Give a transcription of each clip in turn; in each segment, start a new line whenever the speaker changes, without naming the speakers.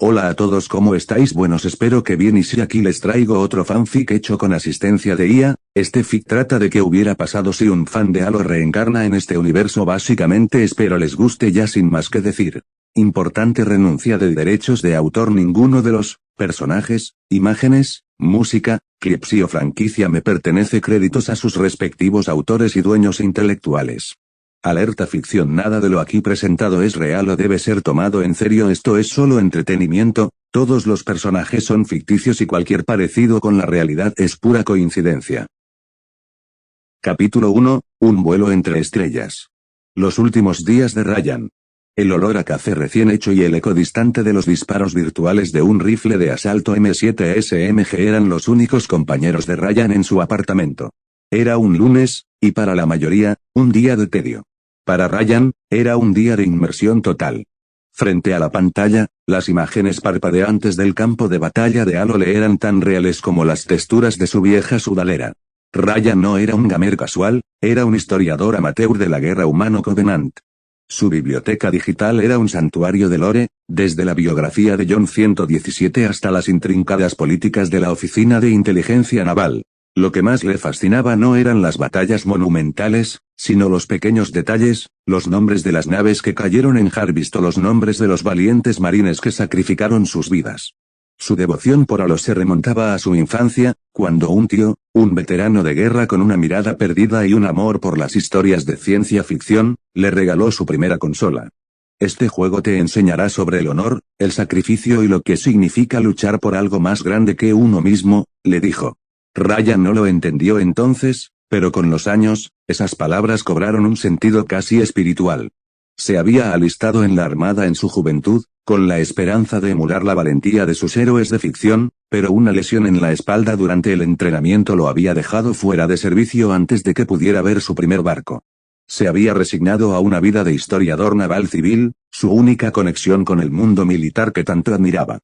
Hola a todos, ¿cómo estáis? Buenos, espero que bien, y si aquí les traigo otro fanfic hecho con asistencia de IA. Este fic trata de qué hubiera pasado si un fan de Halo reencarna en este universo. Básicamente espero les guste, ya sin más que decir. Importante: renuncia de derechos de autor. Ninguno de los personajes, imágenes, música, clips o franquicia me pertenece. Créditos a sus respectivos autores y dueños intelectuales. Alerta ficción: nada de lo aquí presentado es real o debe ser tomado en serio. Esto es solo entretenimiento, todos los personajes son ficticios y cualquier parecido con la realidad es pura coincidencia. Capítulo 1, un vuelo entre estrellas. Los últimos días de Ryan. El olor a café recién hecho y el eco distante de los disparos virtuales de un rifle de asalto M7 SMG eran los únicos compañeros de Ryan en su apartamento. Era un lunes, y para la mayoría, un día de tedio. Para Ryan, era un día de inmersión total. Frente a la pantalla, las imágenes parpadeantes del campo de batalla de Halo le eran tan reales como las texturas de su vieja sudadera. Ryan no era un gamer casual, era un historiador amateur de la guerra humano Covenant. Su biblioteca digital era un santuario de lore, desde la biografía de John 117 hasta las intrincadas políticas de la Oficina de Inteligencia Naval. Lo que más le fascinaba no eran las batallas monumentales, sino los pequeños detalles, los nombres de las naves que cayeron en Harvest o los nombres de los valientes marines que sacrificaron sus vidas. Su devoción por Halo se remontaba a su infancia, cuando un tío, un veterano de guerra con una mirada perdida y un amor por las historias de ciencia ficción, le regaló su primera consola. Este juego te enseñará sobre el honor, el sacrificio y lo que significa luchar por algo más grande que uno mismo, le dijo. Ryan no lo entendió entonces, pero con los años, esas palabras cobraron un sentido casi espiritual. Se había alistado en la Armada en su juventud, con la esperanza de emular la valentía de sus héroes de ficción, pero una lesión en la espalda durante el entrenamiento lo había dejado fuera de servicio antes de que pudiera ver su primer barco. Se había resignado a una vida de historiador naval civil, su única conexión con el mundo militar que tanto admiraba.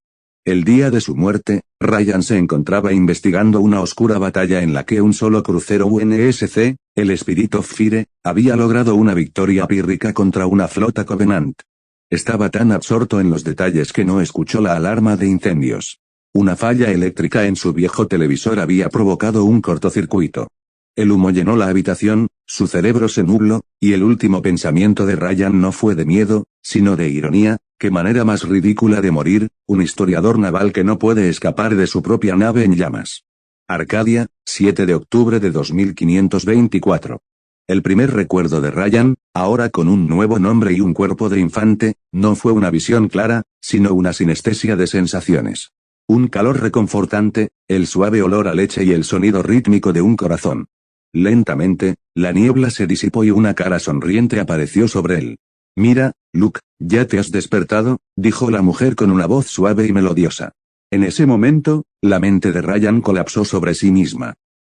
El día de su muerte, Ryan se encontraba investigando una oscura batalla en la que un solo crucero UNSC, el Spirit of Fire, había logrado una victoria pírrica contra una flota Covenant. Estaba tan absorto en los detalles que no escuchó la alarma de incendios. Una falla eléctrica en su viejo televisor había provocado un cortocircuito. El humo llenó la habitación, su cerebro se nubló, y el último pensamiento de Ryan no fue de miedo, sino de ironía. Qué manera más ridícula de morir, un historiador naval que no puede escapar de su propia nave en llamas. Arcadia, 7 de octubre de 2524. El primer recuerdo de Ryan, ahora con un nuevo nombre y un cuerpo de infante, no fue una visión clara, sino una sinestesia de sensaciones. Un calor reconfortante, el suave olor a leche y el sonido rítmico de un corazón. Lentamente, la niebla se disipó y una cara sonriente apareció sobre él. Mira, Luke, ¿ya te has despertado?, dijo la mujer con una voz suave y melodiosa. En ese momento, la mente de Ryan colapsó sobre sí misma.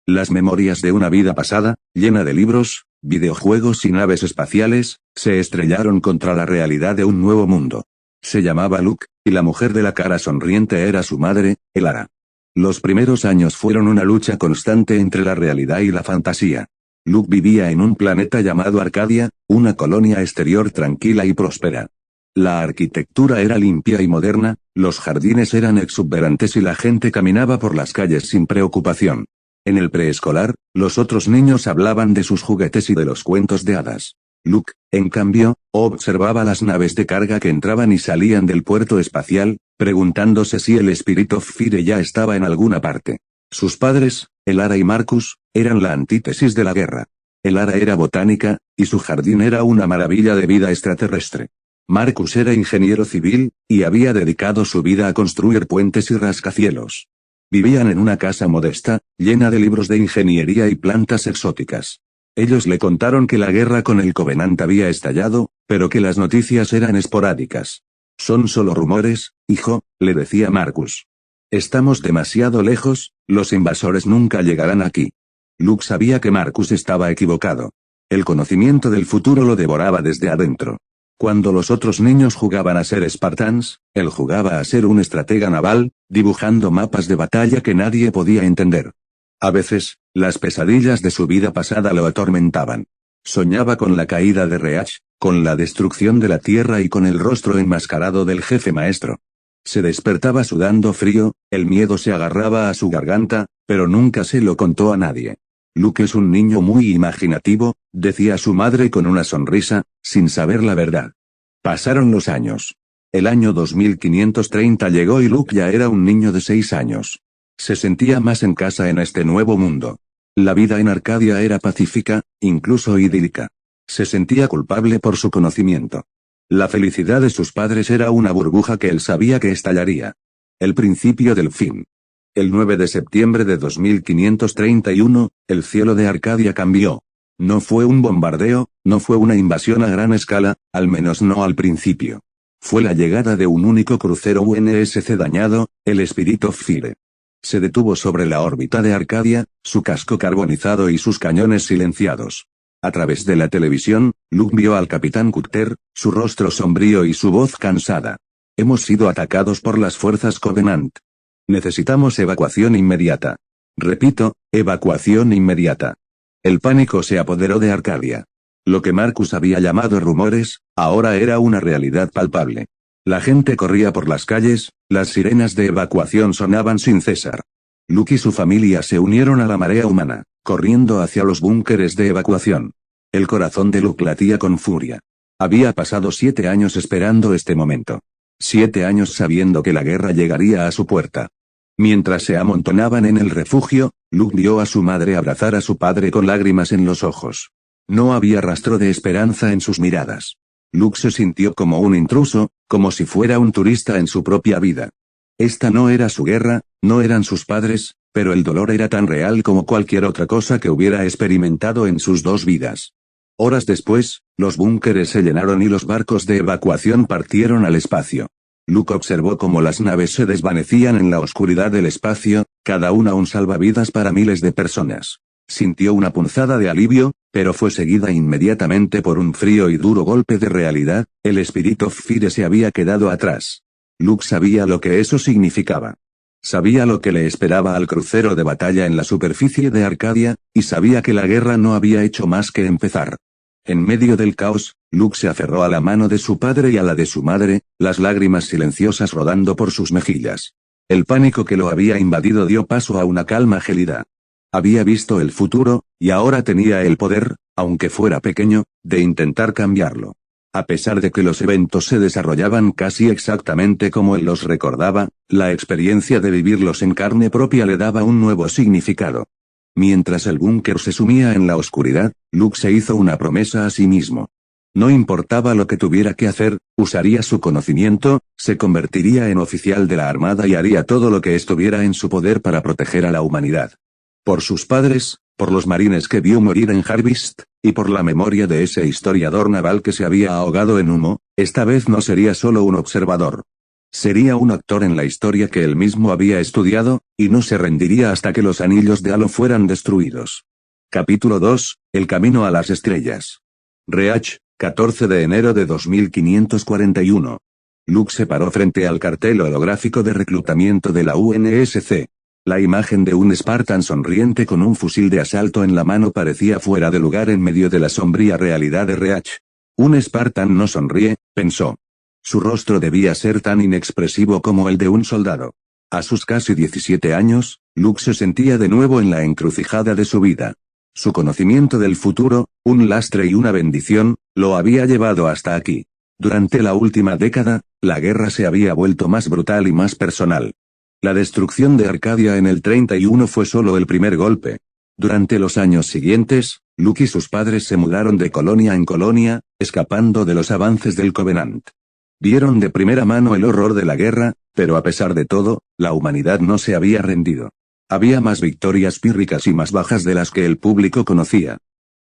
Las memorias de una vida pasada, llena de libros, videojuegos y naves espaciales, se estrellaron contra la realidad de un nuevo mundo. Se llamaba Luke, y la mujer de la cara sonriente era su madre, Elara. Los primeros años fueron una lucha constante entre la realidad y la fantasía. Luke vivía en un planeta llamado Arcadia, una colonia exterior tranquila y próspera. La arquitectura era limpia y moderna, los jardines eran exuberantes y la gente caminaba por las calles sin preocupación. En el preescolar, los otros niños hablaban de sus juguetes y de los cuentos de hadas. Luke, en cambio, observaba las naves de carga que entraban y salían del puerto espacial, preguntándose si el Spirit of Fire ya estaba en alguna parte. Sus padres, Elara y Marcus, eran la antítesis de la guerra. Elara era botánica, y su jardín era una maravilla de vida extraterrestre. Marcus era ingeniero civil, y había dedicado su vida a construir puentes y rascacielos. Vivían en una casa modesta, llena de libros de ingeniería y plantas exóticas. Ellos le contaron que la guerra con el Covenant había estallado, pero que las noticias eran esporádicas. Son solo rumores, hijo, le decía Marcus. Estamos demasiado lejos, los invasores nunca llegarán aquí. Luke sabía que Marcus estaba equivocado. El conocimiento del futuro lo devoraba desde adentro. Cuando los otros niños jugaban a ser Spartans, él jugaba a ser un estratega naval, dibujando mapas de batalla que nadie podía entender. A veces, las pesadillas de su vida pasada lo atormentaban. Soñaba con la caída de Reach, con la destrucción de la Tierra y con el rostro enmascarado del jefe maestro. Se despertaba sudando frío, el miedo se agarraba a su garganta, pero nunca se lo contó a nadie. Luke es un niño muy imaginativo, decía su madre con una sonrisa, sin saber la verdad. Pasaron los años. El año 2530 llegó y Luke ya era un niño de 6 años. Se sentía más en casa en este nuevo mundo. La vida en Arcadia era pacífica, incluso idílica. Se sentía culpable por su conocimiento. La felicidad de sus padres era una burbuja que él sabía que estallaría. El principio del fin. El 9 de septiembre de 2531, el cielo de Arcadia cambió. No fue un bombardeo, no fue una invasión a gran escala, al menos no al principio. Fue la llegada de un único crucero UNSC dañado, el Spirit of Fire. Se detuvo sobre la órbita de Arcadia, su casco carbonizado y sus cañones silenciados. A través de la televisión, Luke vio al capitán Cutter, su rostro sombrío y su voz cansada. Hemos sido atacados por las fuerzas Covenant. Necesitamos evacuación inmediata. Repito, evacuación inmediata. El pánico se apoderó de Arcadia. Lo que Marcus había llamado rumores, ahora era una realidad palpable. La gente corría por las calles, las sirenas de evacuación sonaban sin cesar. Luke y su familia se unieron a la marea humana, corriendo hacia los búnkeres de evacuación. El corazón de Luke latía con furia. Había pasado 7 años esperando este momento. 7 años sabiendo que la guerra llegaría a su puerta. Mientras se amontonaban en el refugio, Luke vio a su madre abrazar a su padre con lágrimas en los ojos. No había rastro de esperanza en sus miradas. Luke se sintió como un intruso, como si fuera un turista en su propia vida. Esta no era su guerra, no eran sus padres, pero el dolor era tan real como cualquier otra cosa que hubiera experimentado en sus 2 vidas. Horas después, los búnkeres se llenaron y los barcos de evacuación partieron al espacio. Luke observó cómo las naves se desvanecían en la oscuridad del espacio, cada una un salvavidas para miles de personas. Sintió una punzada de alivio, pero fue seguida inmediatamente por un frío y duro golpe de realidad, el Spirit of Fire se había quedado atrás. Luke sabía lo que eso significaba. Sabía lo que le esperaba al crucero de batalla en la superficie de Arcadia, y sabía que la guerra no había hecho más que empezar. En medio del caos, Luke se aferró a la mano de su padre y a la de su madre, las lágrimas silenciosas rodando por sus mejillas. El pánico que lo había invadido dio paso a una calma gélida. Había visto el futuro, y ahora tenía el poder, aunque fuera pequeño, de intentar cambiarlo. A pesar de que los eventos se desarrollaban casi exactamente como él los recordaba, la experiencia de vivirlos en carne propia le daba un nuevo significado. Mientras el búnker se sumía en la oscuridad, Luke se hizo una promesa a sí mismo. No importaba lo que tuviera que hacer, usaría su conocimiento, se convertiría en oficial de la Armada y haría todo lo que estuviera en su poder para proteger a la humanidad. Por sus padres, por los marines que vio morir en Harvest, y por la memoria de ese historiador naval que se había ahogado en humo, esta vez no sería solo un observador. Sería un actor en la historia que él mismo había estudiado, y no se rendiría hasta que los anillos de Halo fueran destruidos. Capítulo 2, El camino a las estrellas. Reach, 14 de enero de 2541. Luke se paró frente al cartel holográfico de reclutamiento de la UNSC. La imagen de un Spartan sonriente con un fusil de asalto en la mano parecía fuera de lugar en medio de la sombría realidad de Reach. Un Spartan no sonríe, pensó. Su rostro debía ser tan inexpresivo como el de un soldado. A sus casi 17 años, Luke se sentía de nuevo en la encrucijada de su vida. Su conocimiento del futuro, un lastre y una bendición, lo había llevado hasta aquí. Durante la última década, la guerra se había vuelto más brutal y más personal. La destrucción de Arcadia en el 31 fue solo el primer golpe. Durante los años siguientes, Luke y sus padres se mudaron de colonia en colonia, escapando de los avances del Covenant. Vieron de primera mano el horror de la guerra, pero a pesar de todo, la humanidad no se había rendido. Había más victorias pírricas y más bajas de las que el público conocía.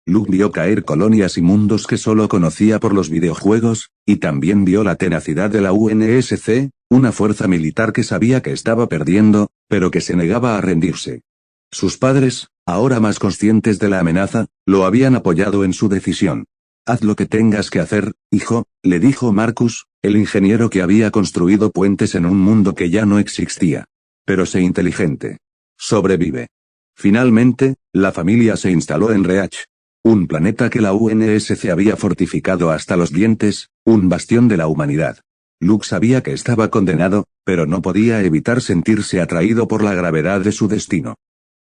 Luke vio caer colonias y mundos que solo conocía por los videojuegos, y también vio la tenacidad de la UNSC, una fuerza militar que sabía que estaba perdiendo, pero que se negaba a rendirse. Sus padres, ahora más conscientes de la amenaza, lo habían apoyado en su decisión. Haz lo que tengas que hacer, hijo, le dijo Marcus, el ingeniero que había construido puentes en un mundo que ya no existía. Pero sé inteligente. Sobrevive. Finalmente, la familia se instaló en Reach. Un planeta que la UNSC había fortificado hasta los dientes, un bastión de la humanidad. Luke sabía que estaba condenado, pero no podía evitar sentirse atraído por la gravedad de su destino.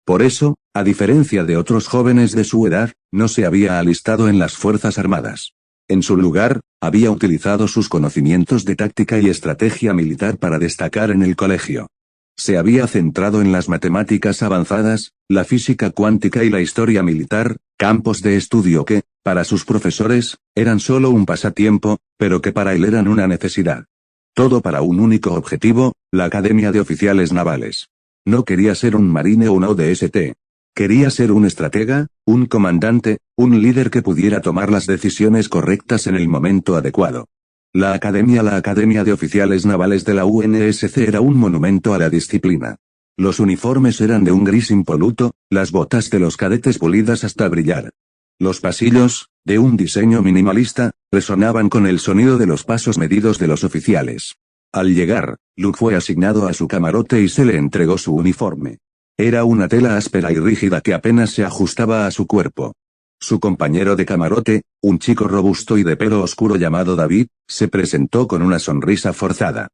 Por eso, a diferencia de otros jóvenes de su edad, no se había alistado en las Fuerzas Armadas. En su lugar, había utilizado sus conocimientos de táctica y estrategia militar para destacar en el colegio. Se había centrado en las matemáticas avanzadas, la física cuántica y la historia militar, campos de estudio que, para sus profesores, eran solo un pasatiempo, pero que para él eran una necesidad. Todo para un único objetivo, la Academia de Oficiales Navales. No quería ser un marine o un ODST. Quería ser un estratega, un comandante, un líder que pudiera tomar las decisiones correctas en el momento adecuado. La Academia de Oficiales Navales de la UNSC era un monumento a la disciplina. Los uniformes eran de un gris impoluto, las botas de los cadetes pulidas hasta brillar. Los pasillos, de un diseño minimalista, resonaban con el sonido de los pasos medidos de los oficiales. Al llegar, Luke fue asignado a su camarote y se le entregó su uniforme. Era una tela áspera y rígida que apenas se ajustaba a su cuerpo. Su compañero de camarote, un chico robusto y de pelo oscuro llamado David, se presentó con una sonrisa forzada.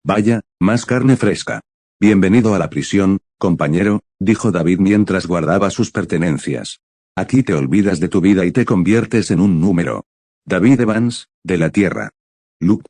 «Vaya, más carne fresca. Bienvenido a la prisión, compañero», dijo David mientras guardaba sus pertenencias. «Aquí te olvidas de tu vida y te conviertes en un número». «David Evans, de la Tierra». Luke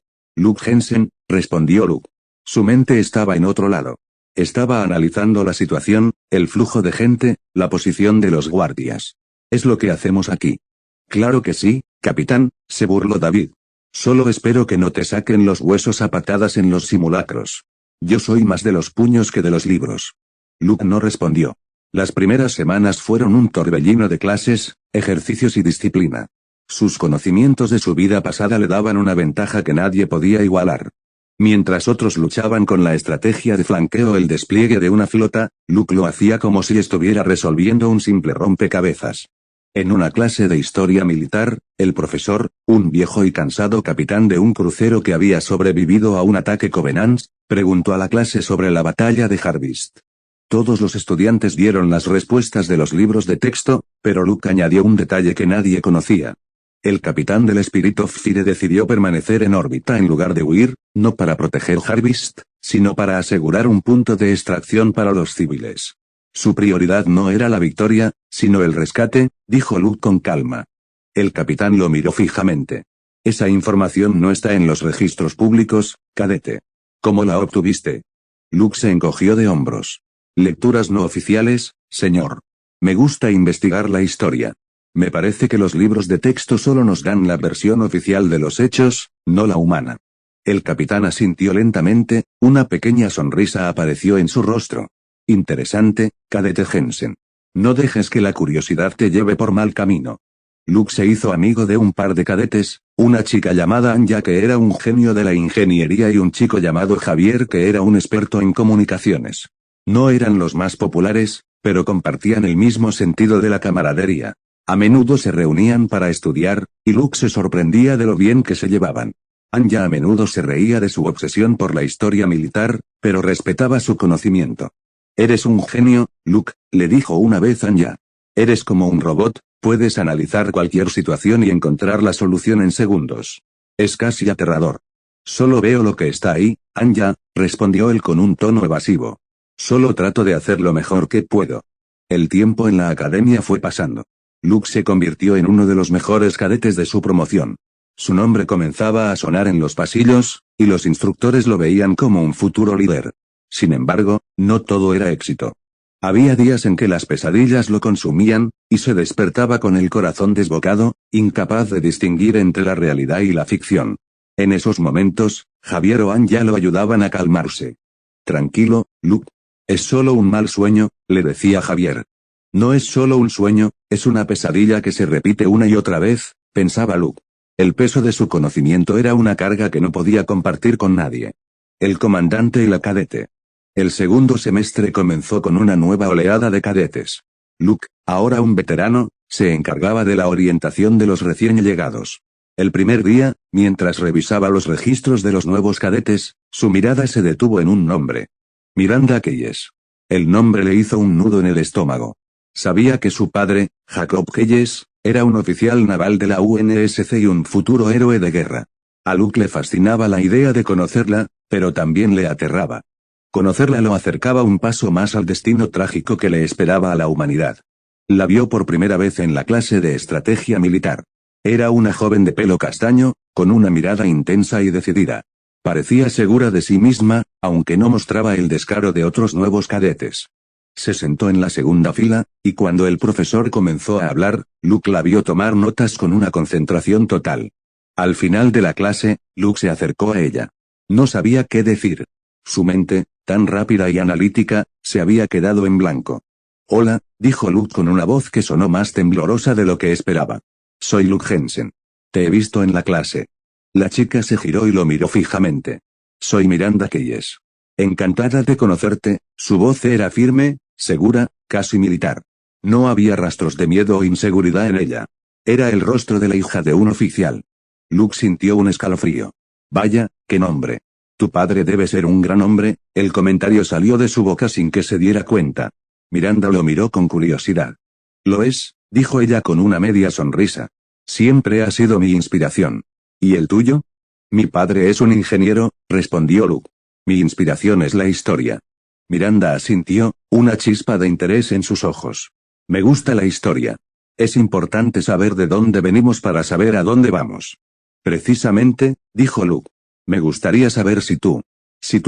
Jensen», respondió Luke. Su mente estaba en otro lado. Estaba analizando la situación, el flujo de gente, la posición de los guardias. «¿Es lo que hacemos aquí?» «Claro que sí, capitán», se burló David. «Solo espero que no te saquen los huesos a patadas en los simulacros. Yo soy más de los puños que de los libros». Luke no respondió. Las primeras semanas fueron un torbellino de clases, ejercicios y disciplina. Sus conocimientos de su vida pasada le daban una ventaja que nadie podía igualar. Mientras otros luchaban con la estrategia de flanqueo o el despliegue de una flota, Luke lo hacía como si estuviera resolviendo un simple rompecabezas. En una clase de historia militar, el profesor, un viejo y cansado capitán de un crucero que había sobrevivido a un ataque Covenant, preguntó a la clase sobre la batalla de Harvest. Todos los estudiantes dieron las respuestas de los libros de texto, pero Luke añadió un detalle que nadie conocía. El capitán del Spirit of Fire decidió permanecer en órbita en lugar de huir, no para proteger Harvest, sino para asegurar un punto de extracción para los civiles. Su prioridad no era la victoria, sino el rescate, dijo Luke con calma. El capitán lo miró fijamente. Esa información no está en los registros públicos, cadete. ¿Cómo la obtuviste? Luke se encogió de hombros. Lecturas no oficiales, señor. Me gusta investigar la historia. Me parece que los libros de texto solo nos dan la versión oficial de los hechos, no la humana. El capitán asintió lentamente, una pequeña sonrisa apareció en su rostro. Interesante, cadete Jensen. No dejes que la curiosidad te lleve por mal camino. Luke se hizo amigo de un par de cadetes, una chica llamada Anya que era un genio de la ingeniería y un chico llamado Javier que era un experto en comunicaciones. No eran los más populares, pero compartían el mismo sentido de la camaradería. A menudo se reunían para estudiar, y Luke se sorprendía de lo bien que se llevaban. Anya a menudo se reía de su obsesión por la historia militar, pero respetaba su conocimiento. «Eres un genio, Luke», le dijo una vez Anya. «Eres como un robot, puedes analizar cualquier situación y encontrar la solución en segundos. Es casi aterrador». «Solo veo lo que está ahí, Anya», respondió él con un tono evasivo. «Solo trato de hacer lo mejor que puedo». El tiempo en la academia fue pasando. Luke se convirtió en uno de los mejores cadetes de su promoción. Su nombre comenzaba a sonar en los pasillos, y los instructores lo veían como un futuro líder. Sin embargo, no todo era éxito. Había días en que las pesadillas lo consumían, y se despertaba con el corazón desbocado, incapaz de distinguir entre la realidad y la ficción. En esos momentos, Javier o Anya lo ayudaban a calmarse. «Tranquilo, Luke. Es solo un mal sueño», le decía Javier. «No es solo un sueño, es una pesadilla que se repite una y otra vez», pensaba Luke. El peso de su conocimiento era una carga que no podía compartir con nadie. El comandante y la cadete. El segundo semestre comenzó con una nueva oleada de cadetes. Luke, ahora un veterano, se encargaba de la orientación de los recién llegados. El primer día, mientras revisaba los registros de los nuevos cadetes, su mirada se detuvo en un nombre. Miranda Keyes. El nombre le hizo un nudo en el estómago. Sabía que su padre, Jacob Keyes, era un oficial naval de la UNSC y un futuro héroe de guerra. A Luke le fascinaba la idea de conocerla, pero también le aterraba. Conocerla lo acercaba un paso más al destino trágico que le esperaba a la humanidad. La vio por primera vez en la clase de estrategia militar. Era una joven de pelo castaño, con una mirada intensa y decidida. Parecía segura de sí misma, aunque no mostraba el descaro de otros nuevos cadetes. Se sentó en la segunda fila, y cuando el profesor comenzó a hablar, Luke la vio tomar notas con una concentración total. Al final de la clase, Luke se acercó a ella. No sabía qué decir. Su mente, tan rápida y analítica, se había quedado en blanco. Hola, dijo Luke con una voz que sonó más temblorosa de lo que esperaba. Soy Luke Jensen. Te he visto en la clase. La chica se giró y lo miró fijamente. Soy Miranda Keyes. Encantada de conocerte. Su voz era firme, segura, casi militar. No había rastros de miedo o inseguridad en ella. Era el rostro de la hija de un oficial. Luke sintió un escalofrío. Vaya, qué nombre. Tu padre debe ser un gran hombre. El comentario salió de su boca sin que se diera cuenta. Miranda lo miró con curiosidad. Lo es, dijo ella con una media sonrisa. Siempre ha sido mi inspiración. ¿Y el tuyo? Mi padre es un ingeniero, respondió Luke. Mi inspiración es la historia. Miranda asintió, una chispa de interés en sus ojos. Me gusta la historia. Es importante saber de dónde venimos para saber a dónde vamos. Precisamente, dijo Luke. Me gustaría saber si tú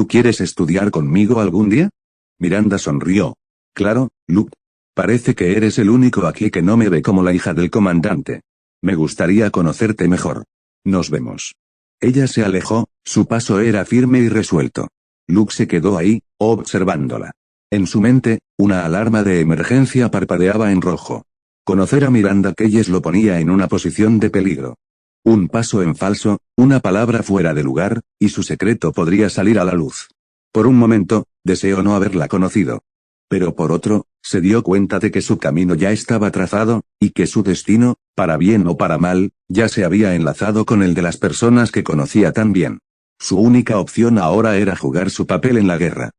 quieres estudiar conmigo algún día. Miranda sonrió. Claro, Luke. Parece que eres el único aquí que no me ve como la hija del comandante. Me gustaría conocerte mejor. Nos vemos. Ella se alejó, su paso era firme y resuelto. Luke se quedó ahí, observándola. En su mente, una alarma de emergencia parpadeaba en rojo. Conocer a Miranda Keyes lo ponía en una posición de peligro. Un paso en falso, una palabra fuera de lugar, y su secreto podría salir a la luz. Por un momento, deseó no haberla conocido. Pero por otro, se dio cuenta de que su camino ya estaba trazado, y que su destino, para bien o para mal, ya se había enlazado con el de las personas que conocía tan bien. Su única opción ahora era jugar su papel en la guerra.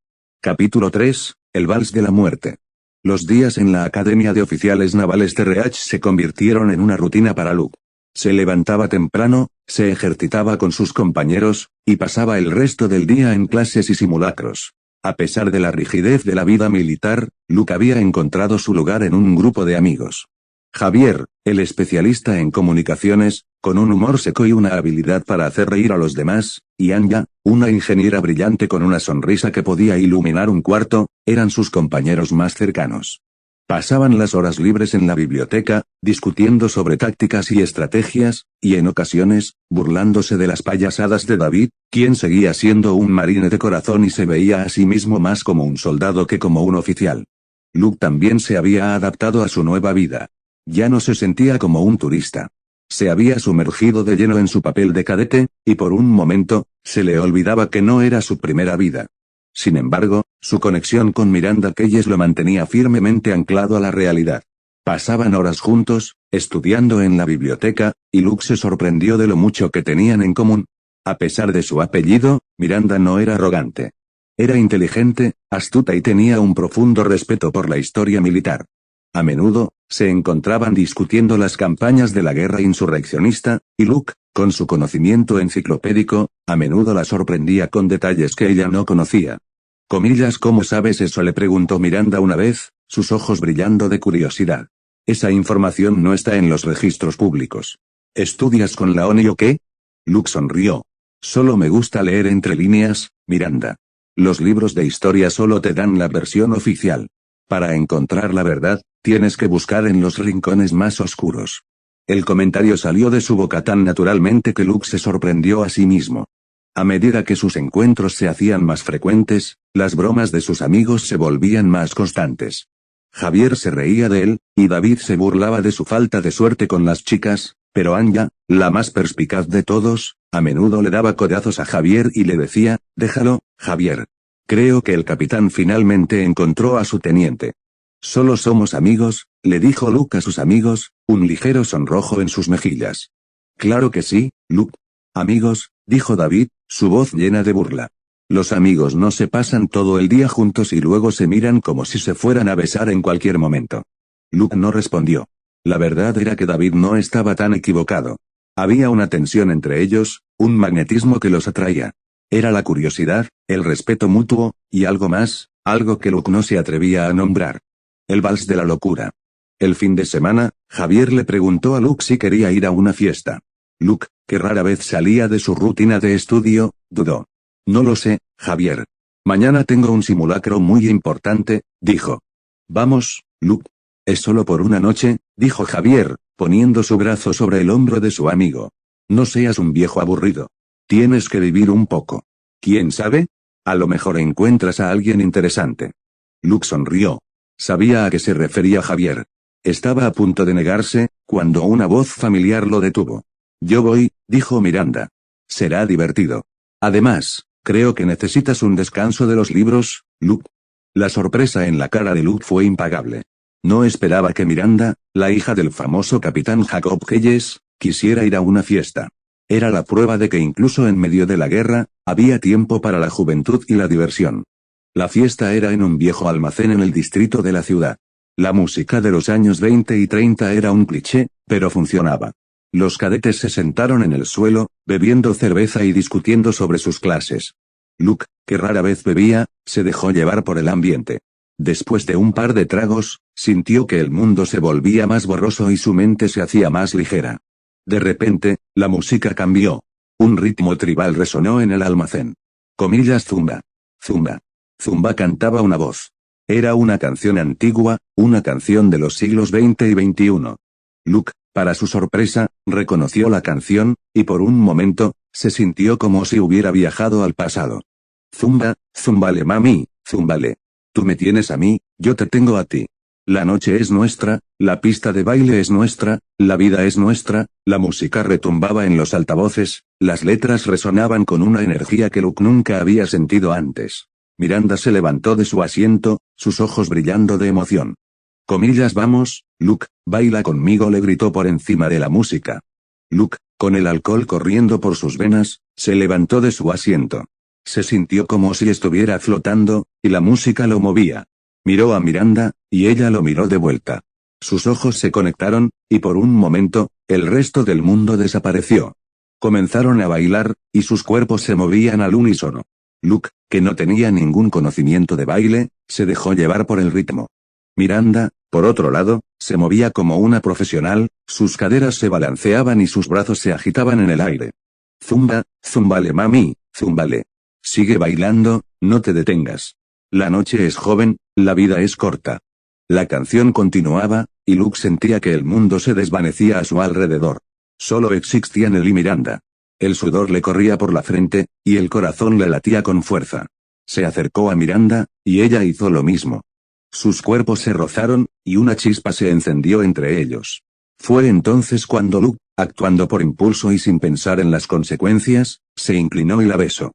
Capítulo 3, el Vals de la Muerte. Los días en la Academia de Oficiales Navales de Reach se convirtieron en una rutina para Luke. Se levantaba temprano, se ejercitaba con sus compañeros, y pasaba el resto del día en clases y simulacros. A pesar de la rigidez de la vida militar, Luke había encontrado su lugar en un grupo de amigos. Javier, el especialista en comunicaciones, con un humor seco y una habilidad para hacer reír a los demás, y Anya, una ingeniera brillante con una sonrisa que podía iluminar un cuarto, eran sus compañeros más cercanos. Pasaban las horas libres en la biblioteca, discutiendo sobre tácticas y estrategias, y en ocasiones, burlándose de las payasadas de David, quien seguía siendo un marine de corazón y se veía a sí mismo más como un soldado que como un oficial. Luke también se había adaptado a su nueva vida. Ya no se sentía como un turista. Se había sumergido de lleno en su papel de cadete, y por un momento, se le olvidaba que no era su primera vida. Sin embargo, su conexión con Miranda Keyes lo mantenía firmemente anclado a la realidad. Pasaban horas juntos, estudiando en la biblioteca, y Luke se sorprendió de lo mucho que tenían en común. A pesar de su apellido, Miranda no era arrogante. Era inteligente, astuta y tenía un profundo respeto por la historia militar. A menudo, se encontraban discutiendo las campañas de la guerra insurreccionista, y Luke, con su conocimiento enciclopédico, a menudo la sorprendía con detalles que ella no conocía. Comillas, ¿cómo sabes eso?, le preguntó Miranda una vez, sus ojos brillando de curiosidad. Esa información no está en los registros públicos. ¿Estudias con la ONI o qué? Luke sonrió. Solo me gusta leer entre líneas, Miranda. Los libros de historia solo te dan la versión oficial. Para encontrar la verdad, tienes que buscar en los rincones más oscuros. El comentario salió de su boca tan naturalmente que Luke se sorprendió a sí mismo. A medida que sus encuentros se hacían más frecuentes, las bromas de sus amigos se volvían más constantes. Javier se reía de él, y David se burlaba de su falta de suerte con las chicas, pero Anya, la más perspicaz de todos, a menudo le daba codazos a Javier y le decía, déjalo, Javier. Creo que el capitán finalmente encontró a su teniente. Solo somos amigos, le dijo Luke a sus amigos, un ligero sonrojo en sus mejillas. Claro que sí, Luke. Amigos, dijo David, su voz llena de burla. Los amigos no se pasan todo el día juntos y luego se miran como si se fueran a besar en cualquier momento. Luke no respondió. La verdad era que David no estaba tan equivocado. Había una tensión entre ellos, un magnetismo que los atraía. Era la curiosidad, el respeto mutuo, y algo más, algo que Luke no se atrevía a nombrar. El vals de la locura. El fin de semana, Javier le preguntó a Luke si quería ir a una fiesta. Luke, que rara vez salía de su rutina de estudio, dudó. No lo sé, Javier. Mañana tengo un simulacro muy importante, dijo. Vamos, Luke. Es solo por una noche, dijo Javier, poniendo su brazo sobre el hombro de su amigo. No seas un viejo aburrido. Tienes que vivir un poco. ¿Quién sabe? A lo mejor encuentras a alguien interesante. Luke sonrió. Sabía a qué se refería Javier. Estaba a punto de negarse, cuando una voz familiar lo detuvo. Yo voy, dijo Miranda. Será divertido. Además, creo que necesitas un descanso de los libros, Luke. La sorpresa en la cara de Luke fue impagable. No esperaba que Miranda, la hija del famoso capitán Jacob Keyes, quisiera ir a una fiesta. Era la prueba de que incluso en medio de la guerra, había tiempo para la juventud y la diversión. La fiesta era en un viejo almacén en el distrito de la ciudad. La música de los años 20 y 30 era un cliché, pero funcionaba. Los cadetes se sentaron en el suelo, bebiendo cerveza y discutiendo sobre sus clases. Luke, que rara vez bebía, se dejó llevar por el ambiente. Después de un par de tragos, sintió que el mundo se volvía más borroso y su mente se hacía más ligera. De repente, la música cambió. Un ritmo tribal resonó en el almacén. Comillas zumba. Zumba. Zumba cantaba una voz. Era una canción antigua, una canción de los siglos XX y XXI. Luke, para su sorpresa, reconoció la canción, y por un momento, se sintió como si hubiera viajado al pasado. Zumba, zumbale mami, zumbale. Tú me tienes a mí, yo te tengo a ti. La noche es nuestra, la pista de baile es nuestra, la vida es nuestra, la música retumbaba en los altavoces, las letras resonaban con una energía que Luke nunca había sentido antes. Miranda se levantó de su asiento, sus ojos brillando de emoción. Comillas vamos, Luke, baila conmigo, le gritó por encima de la música. Luke, con el alcohol corriendo por sus venas, se levantó de su asiento. Se sintió como si estuviera flotando, y la música lo movía. Miró a Miranda, y ella lo miró de vuelta. Sus ojos se conectaron, y por un momento, el resto del mundo desapareció. Comenzaron a bailar, y sus cuerpos se movían al unísono. Luke, que no tenía ningún conocimiento de baile, se dejó llevar por el ritmo. Miranda, por otro lado, se movía como una profesional, sus caderas se balanceaban y sus brazos se agitaban en el aire. Zumba, zumbale mami, zumbale. Sigue bailando, no te detengas. La noche es joven, la vida es corta. La canción continuaba, y Luke sentía que el mundo se desvanecía a su alrededor. Solo existían él y Miranda. El sudor le corría por la frente, y el corazón le latía con fuerza. Se acercó a Miranda, y ella hizo lo mismo. Sus cuerpos se rozaron, y una chispa se encendió entre ellos. Fue entonces cuando Luke, actuando por impulso y sin pensar en las consecuencias, se inclinó y la besó.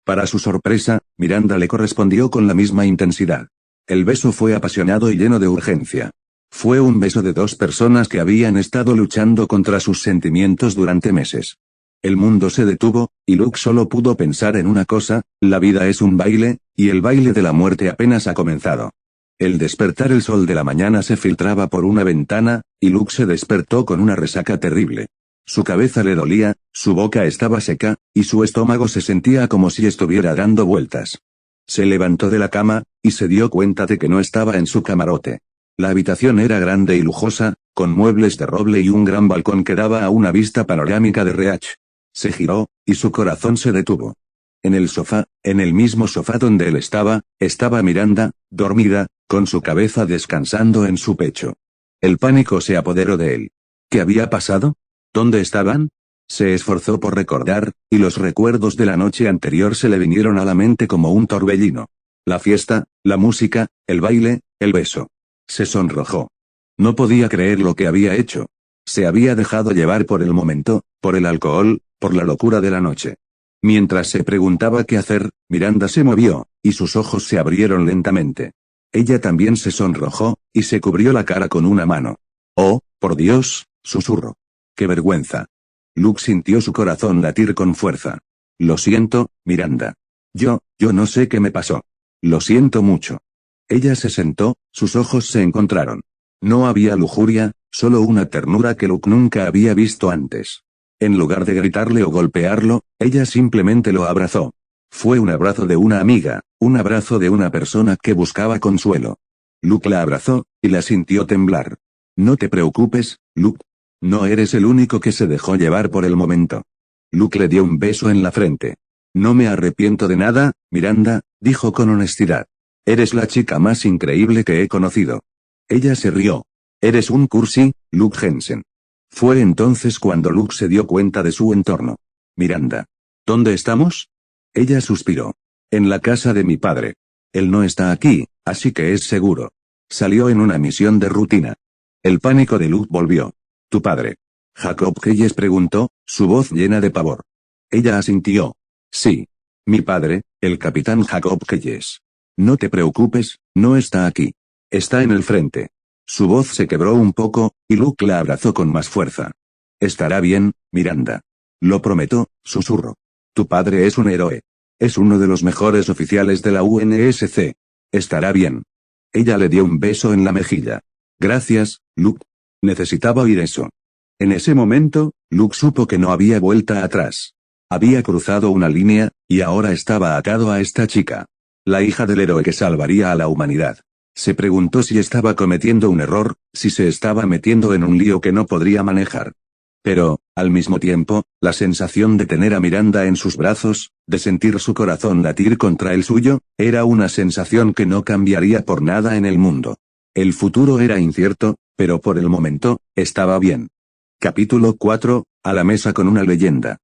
Para su sorpresa, Miranda le correspondió con la misma intensidad. El beso fue apasionado y lleno de urgencia. Fue un beso de dos personas que habían estado luchando contra sus sentimientos durante meses. El mundo se detuvo, y Luke solo pudo pensar en una cosa: la vida es un baile, y el baile de la muerte apenas ha comenzado. El despertar, el sol de la mañana se filtraba por una ventana, y Luke se despertó con una resaca terrible. Su cabeza le dolía, su boca estaba seca, y su estómago se sentía como si estuviera dando vueltas. Se levantó de la cama, y se dio cuenta de que no estaba en su camarote. La habitación era grande y lujosa, con muebles de roble y un gran balcón que daba a una vista panorámica de Reach. Se giró, y su corazón se detuvo. En el sofá, en el mismo sofá donde él estaba Miranda, dormida, con su cabeza descansando en su pecho. El pánico se apoderó de él. ¿Qué había pasado? ¿Dónde estaban? Se esforzó por recordar, y los recuerdos de la noche anterior se le vinieron a la mente como un torbellino. La fiesta, la música, el baile, el beso. Se sonrojó. No podía creer lo que había hecho. Se había dejado llevar por el momento, por el alcohol, por la locura de la noche. Mientras se preguntaba qué hacer, Miranda se movió, y sus ojos se abrieron lentamente. Ella también se sonrojó, y se cubrió la cara con una mano. «Oh, por Dios», susurró. «¡Qué vergüenza!». Luke sintió su corazón latir con fuerza. «Lo siento, Miranda. Yo no sé qué me pasó. Lo siento mucho». Ella se sentó, sus ojos se encontraron. No había lujuria, solo una ternura que Luke nunca había visto antes. En lugar de gritarle o golpearlo, ella simplemente lo abrazó. Fue un abrazo de una amiga, un abrazo de una persona que buscaba consuelo. Luke la abrazó, y la sintió temblar. No te preocupes, Luke. No eres el único que se dejó llevar por el momento. Luke le dio un beso en la frente. No me arrepiento de nada, Miranda, dijo con honestidad. Eres la chica más increíble que he conocido. Ella se rió. Eres un cursi, Luke Jensen. Fue entonces cuando Luke se dio cuenta de su entorno. Miranda. ¿Dónde estamos? Ella suspiró. En la casa de mi padre. Él no está aquí, así que es seguro. Salió en una misión de rutina. El pánico de Luke volvió. ¿Tu padre? Jacob Keyes preguntó, su voz llena de pavor. Ella asintió. Sí. Mi padre, el capitán Jacob Keyes. No te preocupes, no está aquí. Está en el frente. Su voz se quebró un poco, y Luke la abrazó con más fuerza. Estará bien, Miranda. Lo prometo, susurró. Tu padre es un héroe. Es uno de los mejores oficiales de la UNSC. Estará bien. Ella le dio un beso en la mejilla. Gracias, Luke. Necesitaba oír eso. En ese momento, Luke supo que no había vuelta atrás. Había cruzado una línea, y ahora estaba atado a esta chica. La hija del héroe que salvaría a la humanidad. Se preguntó si estaba cometiendo un error, si se estaba metiendo en un lío que no podría manejar. Pero, al mismo tiempo, la sensación de tener a Miranda en sus brazos, de sentir su corazón latir contra el suyo, era una sensación que no cambiaría por nada en el mundo. El futuro era incierto, pero por el momento, estaba bien. Capítulo 4, a la mesa con una leyenda.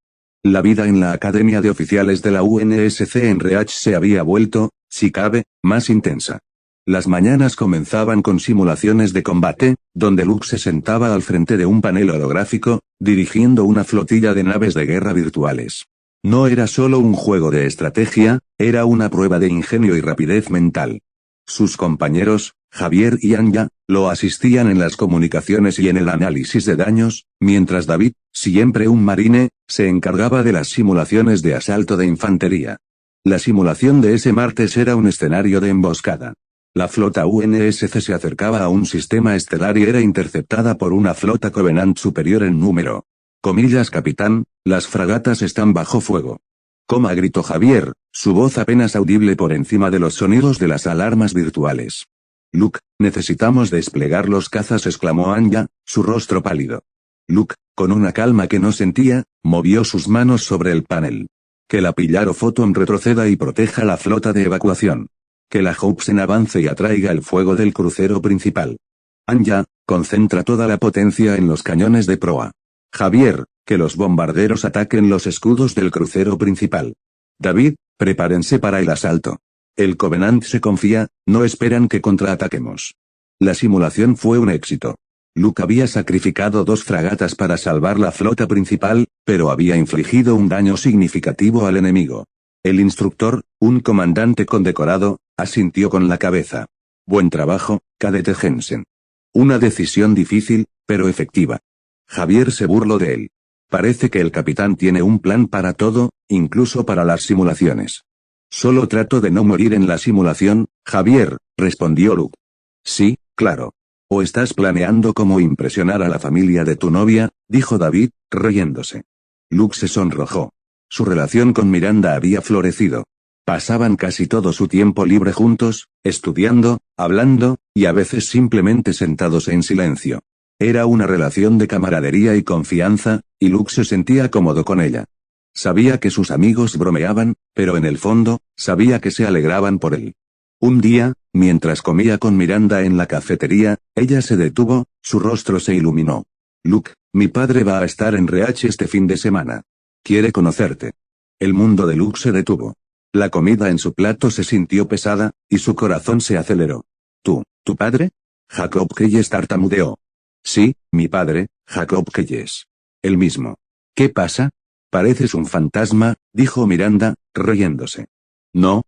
La vida en la Academia de Oficiales de la UNSC en Reach se había vuelto, si cabe, más intensa. Las mañanas comenzaban con simulaciones de combate, donde Luke se sentaba al frente de un panel holográfico, dirigiendo una flotilla de naves de guerra virtuales. No era solo un juego de estrategia, era una prueba de ingenio y rapidez mental. Sus compañeros, Javier y Anya, lo asistían en las comunicaciones y en el análisis de daños, mientras David, siempre un marine, se encargaba de las simulaciones de asalto de infantería. La simulación de ese martes era un escenario de emboscada. La flota UNSC se acercaba a un sistema estelar y era interceptada por una flota Covenant superior en número. Comillas capitán, las fragatas están bajo fuego. Coma gritó Javier, su voz apenas audible por encima de los sonidos de las alarmas virtuales. Luke, necesitamos desplegar los cazas, exclamó Anya, su rostro pálido. Luke, con una calma que no sentía, movió sus manos sobre el panel. Que la Pillaro Photon retroceda y proteja la flota de evacuación. Que la Hobson avance y atraiga el fuego del crucero principal. Anya, concentra toda la potencia en los cañones de proa. Javier, que los bombarderos ataquen los escudos del crucero principal. David, prepárense para el asalto. El Covenant se confía, no esperan que contraataquemos. La simulación fue un éxito. Luke había sacrificado 2 fragatas para salvar la flota principal, pero había infligido un daño significativo al enemigo. El instructor, un comandante condecorado, asintió con la cabeza. Buen trabajo, cadete Jensen. Una decisión difícil, pero efectiva. Javier se burló de él. Parece que el capitán tiene un plan para todo, incluso para las simulaciones. Solo trato de no morir en la simulación, Javier, respondió Luke. Sí, claro. ¿O estás planeando cómo impresionar a la familia de tu novia?, dijo David, riéndose. Luke se sonrojó. Su relación con Miranda había florecido. Pasaban casi todo su tiempo libre juntos, estudiando, hablando, y a veces simplemente sentados en silencio. Era una relación de camaradería y confianza, y Luke se sentía cómodo con ella. Sabía que sus amigos bromeaban, pero en el fondo, sabía que se alegraban por él. Un día, mientras comía con Miranda en la cafetería, ella se detuvo, su rostro se iluminó. Luke, mi padre va a estar en Reach este fin de semana. Quiere conocerte. El mundo de Luke se detuvo. La comida en su plato se sintió pesada, y su corazón se aceleró. ¿Tu padre? Jacob Keyes tartamudeó. Sí, mi padre, Jacob Keyes. El mismo. ¿Qué pasa? Pareces un fantasma, dijo Miranda, riéndose. No,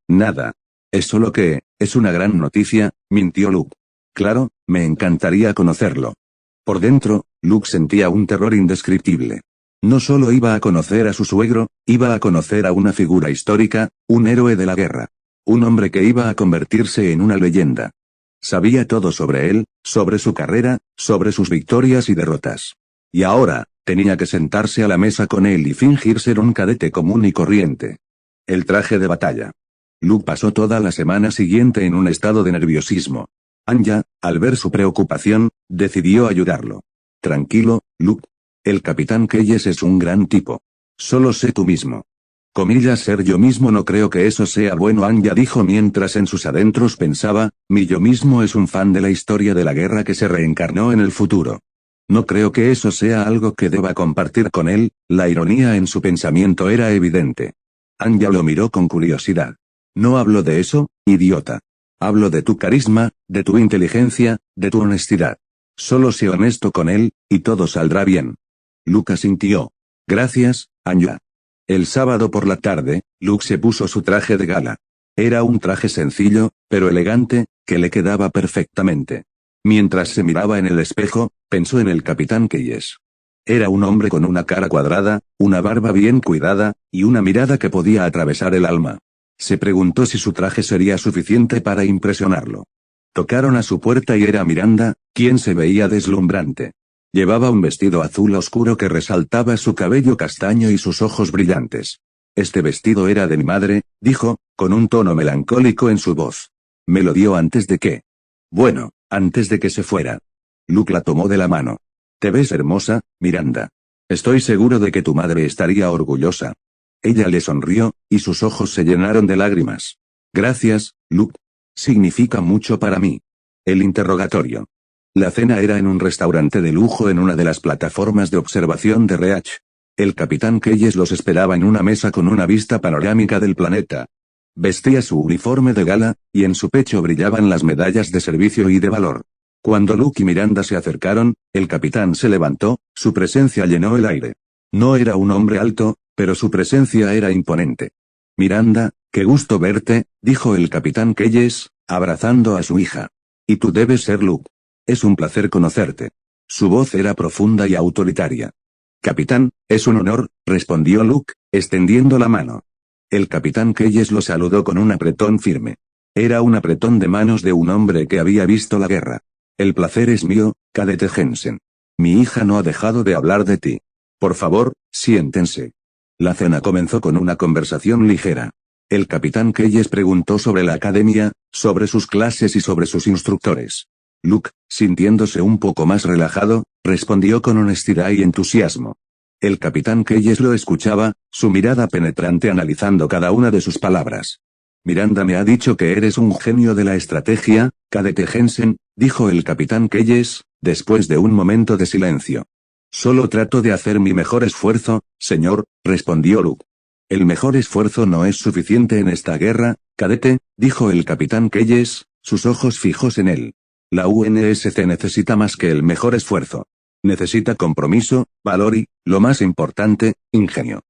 nada. Es solo que, es una gran noticia, mintió Luke. Claro, me encantaría conocerlo. Por dentro, Luke sentía un terror indescriptible. No solo iba a conocer a su suegro, iba a conocer a una figura histórica, un héroe de la guerra. Un hombre que iba a convertirse en una leyenda. Sabía todo sobre él, sobre su carrera, sobre sus victorias y derrotas. Y ahora, Tenía que sentarse a la mesa con él y fingir ser un cadete común y corriente. El traje de batalla. Luke pasó toda la semana siguiente en un estado de nerviosismo. Anya, al ver su preocupación, decidió ayudarlo. Tranquilo, Luke. El capitán Keyes es un gran tipo. Solo sé tú mismo. Comillas, ser yo mismo, no creo que eso sea bueno, Anya dijo mientras en sus adentros pensaba, mi yo mismo es un fan de la historia de la guerra que se reencarnó en el futuro. No creo que eso sea algo que deba compartir con él, la ironía en su pensamiento era evidente. Anya lo miró con curiosidad. No hablo de eso, idiota. Hablo de tu carisma, de tu inteligencia, de tu honestidad. Solo sé honesto con él, y todo saldrá bien. Luke asintió. Gracias, Anya. El sábado por la tarde, Luke se puso su traje de gala. Era un traje sencillo, pero elegante, que le quedaba perfectamente. Mientras se miraba en el espejo, pensó en el capitán Keyes. Era un hombre con una cara cuadrada, una barba bien cuidada, y una mirada que podía atravesar el alma. Se preguntó si su traje sería suficiente para impresionarlo. Tocaron a su puerta y era Miranda, quien se veía deslumbrante. Llevaba un vestido azul oscuro que resaltaba su cabello castaño y sus ojos brillantes. Este vestido era de mi madre, dijo, con un tono melancólico en su voz. Me lo dio antes de que... Bueno, antes de que se fuera. Luke la tomó de la mano. Te ves hermosa, Miranda. Estoy seguro de que tu madre estaría orgullosa. Ella le sonrió, y sus ojos se llenaron de lágrimas. Gracias, Luke. Significa mucho para mí. El interrogatorio. La cena era en un restaurante de lujo en una de las plataformas de observación de Reach. El capitán Keyes los esperaba en una mesa con una vista panorámica del planeta. Vestía su uniforme de gala, y en su pecho brillaban las medallas de servicio y de valor. Cuando Luke y Miranda se acercaron, el capitán se levantó, su presencia llenó el aire. No era un hombre alto, pero su presencia era imponente. Miranda, qué gusto verte, dijo el capitán Keyes, abrazando a su hija. Y tú debes ser Luke. Es un placer conocerte. Su voz era profunda y autoritaria. Capitán, es un honor, respondió Luke, extendiendo la mano. El capitán Keyes lo saludó con un apretón firme. Era un apretón de manos de un hombre que había visto la guerra. El placer es mío, cadete Jensen. Mi hija no ha dejado de hablar de ti. Por favor, siéntense. La cena comenzó con una conversación ligera. El capitán Keyes preguntó sobre la academia, sobre sus clases y sobre sus instructores. Luke, sintiéndose un poco más relajado, respondió con honestidad y entusiasmo. El capitán Keyes lo escuchaba, su mirada penetrante analizando cada una de sus palabras. Miranda me ha dicho que eres un genio de la estrategia, cadete Jensen, dijo el capitán Keyes, después de un momento de silencio. Solo trato de hacer mi mejor esfuerzo, señor, respondió Luke. El mejor esfuerzo no es suficiente en esta guerra, cadete, dijo el capitán Keyes, sus ojos fijos en él. La UNSC necesita más que el mejor esfuerzo. Necesita compromiso, valor y, lo más importante, ingenio.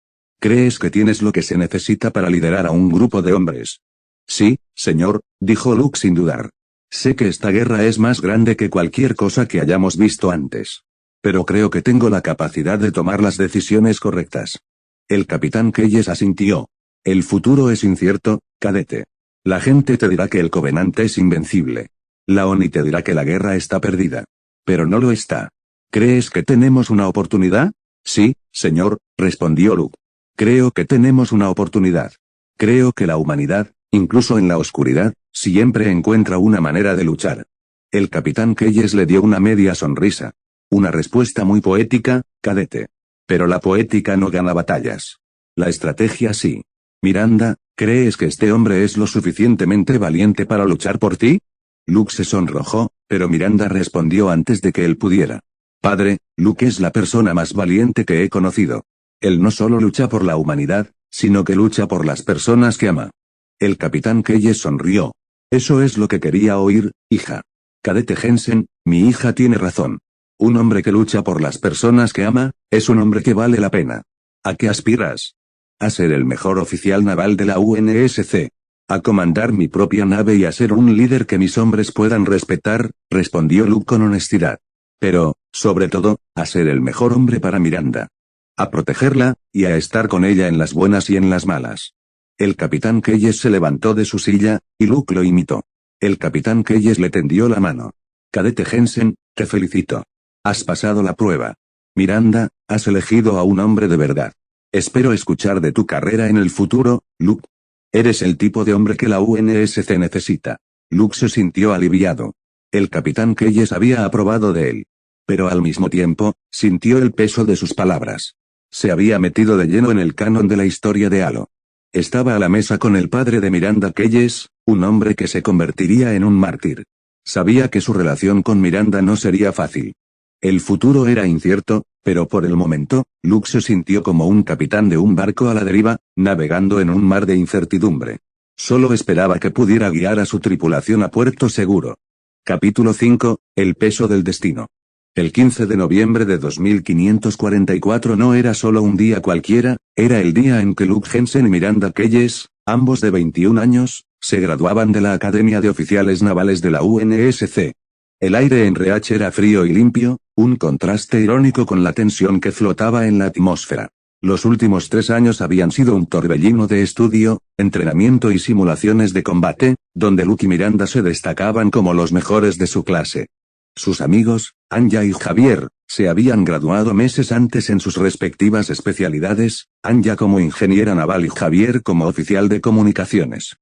¿Crees que tienes lo que se necesita para liderar a un grupo de hombres? Sí, señor, dijo Luke sin dudar. Sé que esta guerra es más grande que cualquier cosa que hayamos visto antes. Pero creo que tengo la capacidad de tomar las decisiones correctas. El capitán Keyes asintió. El futuro es incierto, cadete. La gente te dirá que el Covenante es invencible. La ONI te dirá que la guerra está perdida. Pero no lo está. ¿Crees que tenemos una oportunidad? Sí, señor, respondió Luke. Creo que tenemos una oportunidad. Creo que la humanidad, incluso en la oscuridad, siempre encuentra una manera de luchar. El capitán Keyes le dio una media sonrisa. Una respuesta muy poética, cadete. Pero la poética no gana batallas. La estrategia sí. Miranda, ¿crees que este hombre es lo suficientemente valiente para luchar por ti? Luke se sonrojó, pero Miranda respondió antes de que él pudiera. Padre, Luke es la persona más valiente que he conocido. Él no solo lucha por la humanidad, sino que lucha por las personas que ama. El capitán Keyes sonrió. Eso es lo que quería oír, hija. Cadete Jensen, mi hija tiene razón. Un hombre que lucha por las personas que ama, es un hombre que vale la pena. ¿A qué aspiras? A ser el mejor oficial naval de la UNSC. A comandar mi propia nave y a ser un líder que mis hombres puedan respetar, respondió Luke con honestidad. Pero, sobre todo, a ser el mejor hombre para Miranda. A protegerla, y a estar con ella en las buenas y en las malas. El capitán Keyes se levantó de su silla, y Luke lo imitó. El capitán Keyes le tendió la mano. Cadete Jensen, te felicito. Has pasado la prueba. Miranda, has elegido a un hombre de verdad. Espero escuchar de tu carrera en el futuro, Luke. Eres el tipo de hombre que la UNSC necesita. Luke se sintió aliviado. El capitán Keyes había aprobado de él. Pero al mismo tiempo, sintió el peso de sus palabras. Se había metido de lleno en el canon de la historia de Halo. Estaba a la mesa con el padre de Miranda Keyes, un hombre que se convertiría en un mártir. Sabía que su relación con Miranda no sería fácil. El futuro era incierto, pero por el momento, Luke se sintió como un capitán de un barco a la deriva, navegando en un mar de incertidumbre. Solo esperaba que pudiera guiar a su tripulación a puerto seguro. Capítulo 5, El peso del destino. El 15 de noviembre de 2544 no era solo un día cualquiera, era el día en que Luke Jensen y Miranda Keyes, ambos de 21 años, se graduaban de la Academia de Oficiales Navales de la UNSC. El aire en Reach era frío y limpio, un contraste irónico con la tensión que flotaba en la atmósfera. Los últimos 3 años habían sido un torbellino de estudio, entrenamiento y simulaciones de combate, donde Luke y Miranda se destacaban como los mejores de su clase. Sus amigos, Anya y Javier, se habían graduado meses antes en sus respectivas especialidades, Anya como ingeniera naval y Javier como oficial de comunicaciones.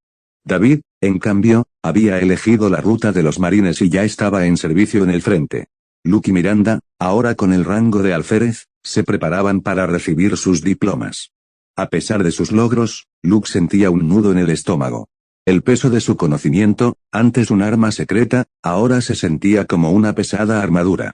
David, en cambio, había elegido la ruta de los marines y ya estaba en servicio en el frente. Luke y Miranda, ahora con el rango de alférez, se preparaban para recibir sus diplomas. A pesar de sus logros, Luke sentía un nudo en el estómago. El peso de su conocimiento, antes un arma secreta, ahora se sentía como una pesada armadura.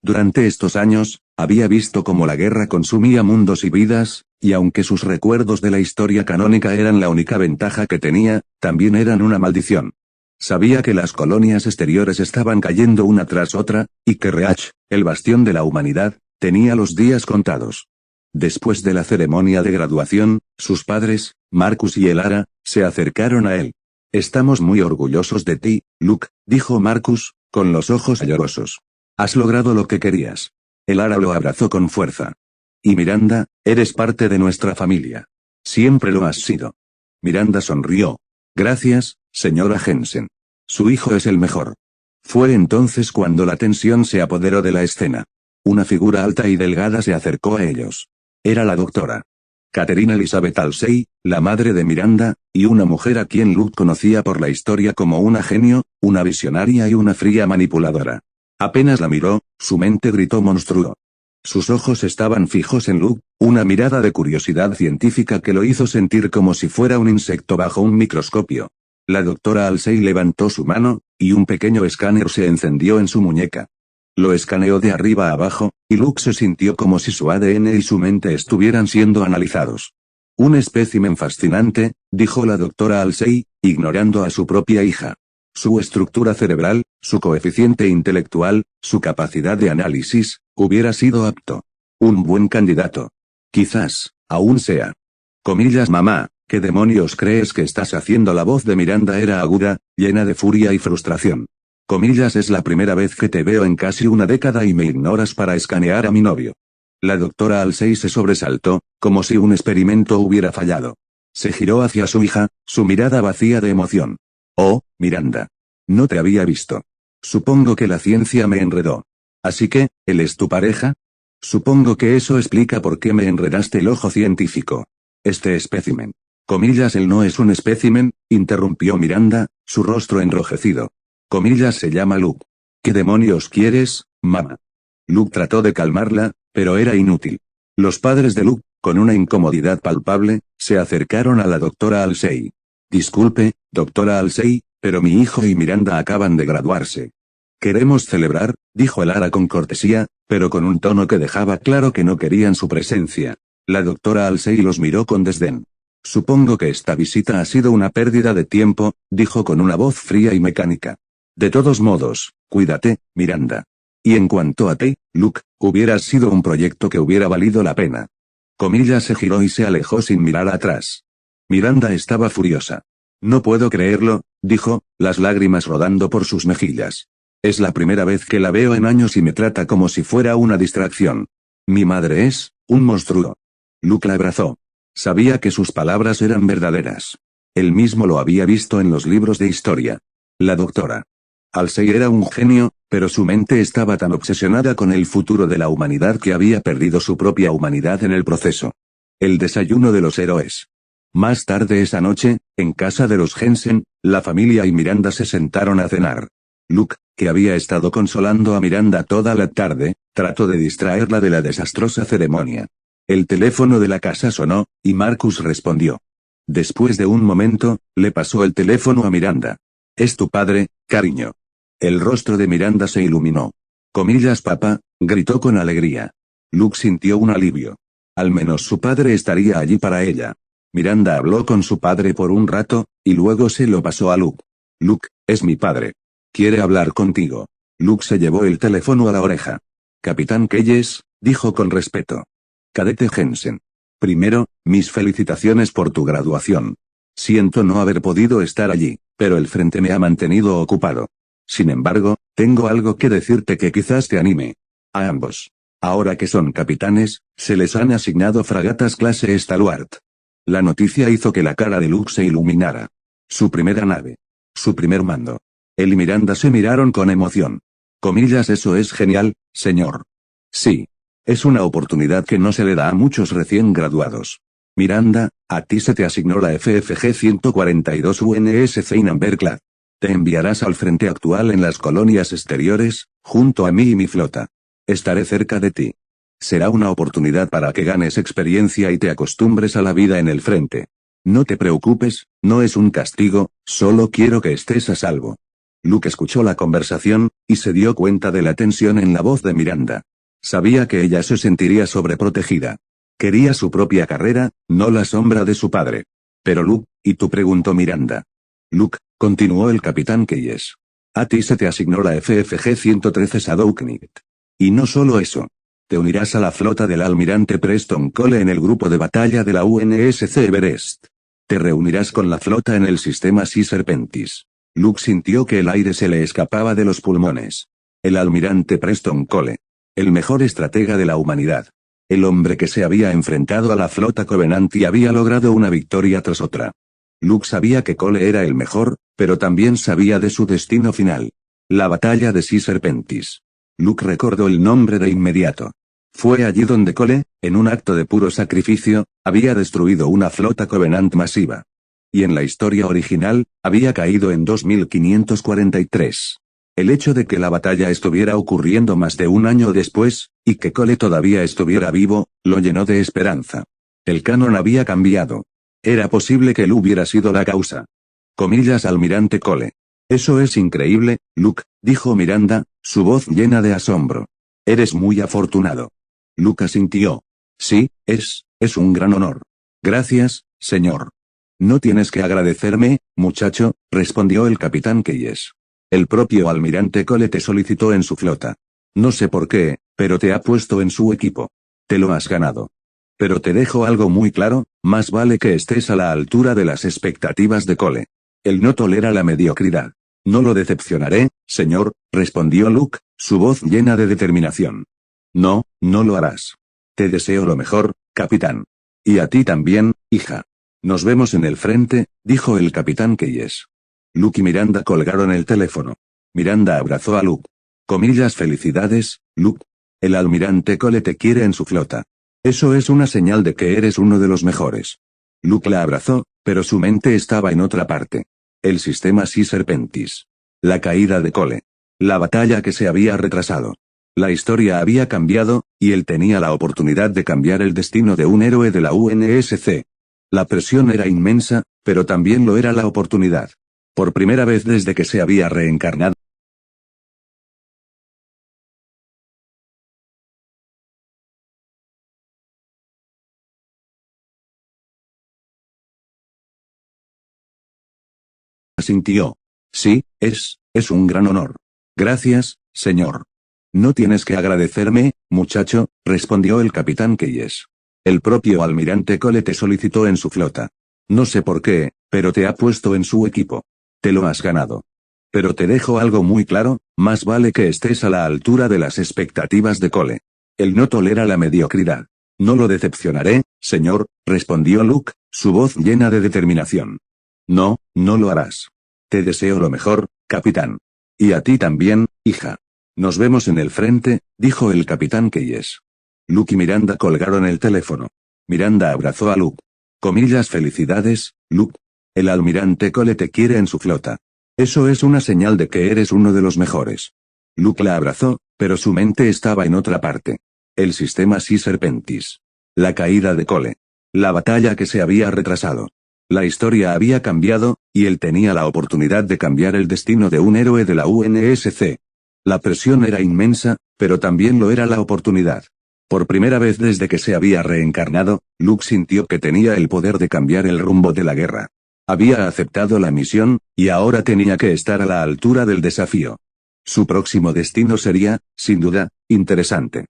Durante estos años, había visto cómo la guerra consumía mundos y vidas, y aunque sus recuerdos de la historia canónica eran la única ventaja que tenía, también eran una maldición. Sabía que las colonias exteriores estaban cayendo una tras otra, y que Reach, el bastión de la humanidad, tenía los días contados. Después de la ceremonia de graduación, sus padres, Marcus y Elara, se acercaron a él. Estamos muy orgullosos de ti, Luke, dijo Marcus, con los ojos llorosos. Has logrado lo que querías. Elara lo abrazó con fuerza. Y Miranda, eres parte de nuestra familia. Siempre lo has sido. Miranda sonrió. Gracias, señora Jensen. Su hijo es el mejor. Fue entonces cuando la tensión se apoderó de la escena. Una figura alta y delgada se acercó a ellos. Era la doctora Catherine Elizabeth Halsey, la madre de Miranda, y una mujer a quien Luke conocía por la historia como una genio, una visionaria y una fría manipuladora. Apenas la miró, su mente gritó monstruo. Sus ojos estaban fijos en Luke, una mirada de curiosidad científica que lo hizo sentir como si fuera un insecto bajo un microscopio. La doctora Halsey levantó su mano, y un pequeño escáner se encendió en su muñeca. Lo escaneó de arriba a abajo, y Luke se sintió como si su ADN y su mente estuvieran siendo analizados. Un espécimen fascinante, dijo la doctora Halsey, ignorando a su propia hija. Su estructura cerebral, su coeficiente intelectual, su capacidad de análisis, hubiera sido apto. Un buen candidato. Quizás, aún sea. Comillas mamá, ¿qué demonios crees que estás haciendo? La voz de Miranda era aguda, llena de furia y frustración. Comillas es la primera vez que te veo en casi una década y me ignoras para escanear a mi novio. La doctora Halsey se sobresaltó, como si un experimento hubiera fallado. Se giró hacia su hija, su mirada vacía de emoción. Oh, Miranda. No te había visto. Supongo que la ciencia me enredó. Así que, ¿él es tu pareja? Supongo que eso explica por qué me enredaste el ojo científico. Este espécimen. Comillas él no es un espécimen, interrumpió Miranda, su rostro enrojecido. Comillas se llama Luke. ¿Qué demonios quieres, mamá? Luke trató de calmarla, pero era inútil. Los padres de Luke, con una incomodidad palpable, se acercaron a la doctora Halsey. Disculpe, doctora Halsey, pero mi hijo y Miranda acaban de graduarse. Queremos celebrar, dijo Elara con cortesía, pero con un tono que dejaba claro que no querían su presencia. La doctora Halsey los miró con desdén. Supongo que esta visita ha sido una pérdida de tiempo, dijo con una voz fría y mecánica. De todos modos, cuídate, Miranda. Y en cuanto a ti, Luke, hubieras sido un proyecto que hubiera valido la pena. Comillas se giró y se alejó sin mirar atrás. Miranda estaba furiosa. No puedo creerlo, dijo, las lágrimas rodando por sus mejillas. Es la primera vez que la veo en años y me trata como si fuera una distracción. Mi madre es un monstruo. Luke la abrazó. Sabía que sus palabras eran verdaderas. Él mismo lo había visto en los libros de historia. La doctora Halsey era un genio, Pero su mente estaba tan obsesionada con el futuro de la humanidad que había perdido su propia humanidad en el proceso. El desayuno de los héroes. Más tarde esa noche, en casa de los Jensen, la familia y Miranda se sentaron a cenar. Luke, que había estado consolando a Miranda toda la tarde, trató de distraerla de la desastrosa ceremonia. El teléfono de la casa sonó, y Marcus respondió. Después de un momento, le pasó el teléfono a Miranda. «Es tu padre, cariño». El rostro de Miranda se iluminó. «Comillas, papá», gritó con alegría. Luke sintió un alivio. Al menos su padre estaría allí para ella. Miranda habló con su padre por un rato, y luego se lo pasó a Luke. «Luke, es mi padre. Quiere hablar contigo». Luke se llevó el teléfono a la oreja. «Capitán Keyes», dijo con respeto. «Cadete Jensen. Primero, mis felicitaciones por tu graduación. Siento no haber podido estar allí, pero el frente me ha mantenido ocupado. Sin embargo, tengo algo que decirte que quizás te anime. A ambos. Ahora que son capitanes, se les han asignado fragatas clase Stalwart». La noticia hizo que la cara de Luke se iluminara. Su primera nave. Su primer mando. Él y Miranda se miraron con emoción. «Comillas, eso es genial, señor». «Sí. Es una oportunidad que no se le da a muchos recién graduados. Miranda, a ti se te asignó la FFG 142 UNSC Inamberclad. Te enviarás al frente actual en las colonias exteriores, junto a mí y mi flota. Estaré cerca de ti. Será una oportunidad para que ganes experiencia y te acostumbres a la vida en el frente. No te preocupes, no es un castigo, solo quiero que estés a salvo». Luke escuchó la conversación, y se dio cuenta de la tensión en la voz de Miranda. Sabía que ella se sentiría sobreprotegida. Quería su propia carrera, no la sombra de su padre. «Pero Luke, ¿y tú?», preguntó Miranda. «Luke», continuó el capitán Keyes. «A ti se te asignó la FFG 113 Shadowknight. Y no solo eso. Te unirás a la flota del almirante Preston Cole en el grupo de batalla de la UNSC Everest. Te reunirás con la flota en el sistema Sea Serpentis». Luke sintió que el aire se le escapaba de los pulmones. El almirante Preston Cole. El mejor estratega de la humanidad. El hombre que se había enfrentado a la flota Covenant y había logrado una victoria tras otra. Luke sabía que Cole era el mejor, pero también sabía de su destino final. La batalla de Sea Serpentis. Luke recordó el nombre de inmediato. Fue allí donde Cole, en un acto de puro sacrificio, había destruido una flota Covenant masiva. Y en la historia original, había caído en 2543. El hecho de que la batalla estuviera ocurriendo más de un año después, y que Cole todavía estuviera vivo, lo llenó de esperanza. El canon había cambiado. Era posible que él hubiera sido la causa. Comillas, almirante Cole. «Eso es increíble, Luke», dijo Miranda, su voz llena de asombro. «Eres muy afortunado». Luke asintió. «Sí, es un gran honor. Gracias, señor». «No tienes que agradecerme, muchacho», respondió el capitán Keyes. «El propio almirante Cole te solicitó en su flota. No sé por qué, pero te ha puesto en su equipo. Te lo has ganado. Pero te dejo algo muy claro, más vale que estés a la altura de las expectativas de Cole. Él no tolera la mediocridad». «No lo decepcionaré, señor», respondió Luke, su voz llena de determinación. «No, no lo harás. Te deseo lo mejor, capitán. Y a ti también, hija. Nos vemos en el frente», dijo el capitán Keyes. Luke y Miranda colgaron el teléfono. Miranda abrazó a Luke. «Comillas, felicidades, Luke. El almirante Cole te quiere en su flota. Eso es una señal de que eres uno de los mejores». Luke la abrazó, pero su mente estaba en otra parte. El sistema Sea Serpentis. La caída de Cole. La batalla que se había retrasado. La historia había cambiado, y él tenía la oportunidad de cambiar el destino de un héroe de la UNSC. La presión era inmensa, pero también lo era la oportunidad. Por primera vez desde que se había reencarnado. Asintió. «Sí, es un gran honor. Gracias, señor». «No tienes que agradecerme, muchacho», respondió el capitán Keyes. «El propio almirante Cole te solicitó en su flota. No sé por qué, pero te ha puesto en su equipo. Te lo has ganado. Pero te dejo algo muy claro, más vale que estés a la altura de las expectativas de Cole. Él no tolera la mediocridad». «No lo decepcionaré, señor», respondió Luke, su voz llena de determinación. «No, no lo harás. Te deseo lo mejor, capitán. Y a ti también, hija». Nos vemos en el frente, dijo el capitán Keyes. Luke y Miranda colgaron el teléfono. Miranda abrazó a Luke. Comillas, felicidades, Luke. El almirante Cole te quiere en su flota. Eso es una señal de que eres uno de los mejores. Luke la abrazó, pero su mente estaba en otra parte. El sistema Sea Serpentis. La caída de Cole. La batalla que se había retrasado. La historia había cambiado, y él tenía la oportunidad de cambiar el destino de un héroe de la UNSC. La presión era inmensa, pero también lo era la oportunidad. Por primera vez desde que se había reencarnado, Luke sintió que tenía el poder de cambiar el rumbo de la guerra. Había aceptado la misión, y ahora tenía que estar a la altura del desafío. Su próximo destino sería, sin duda, interesante.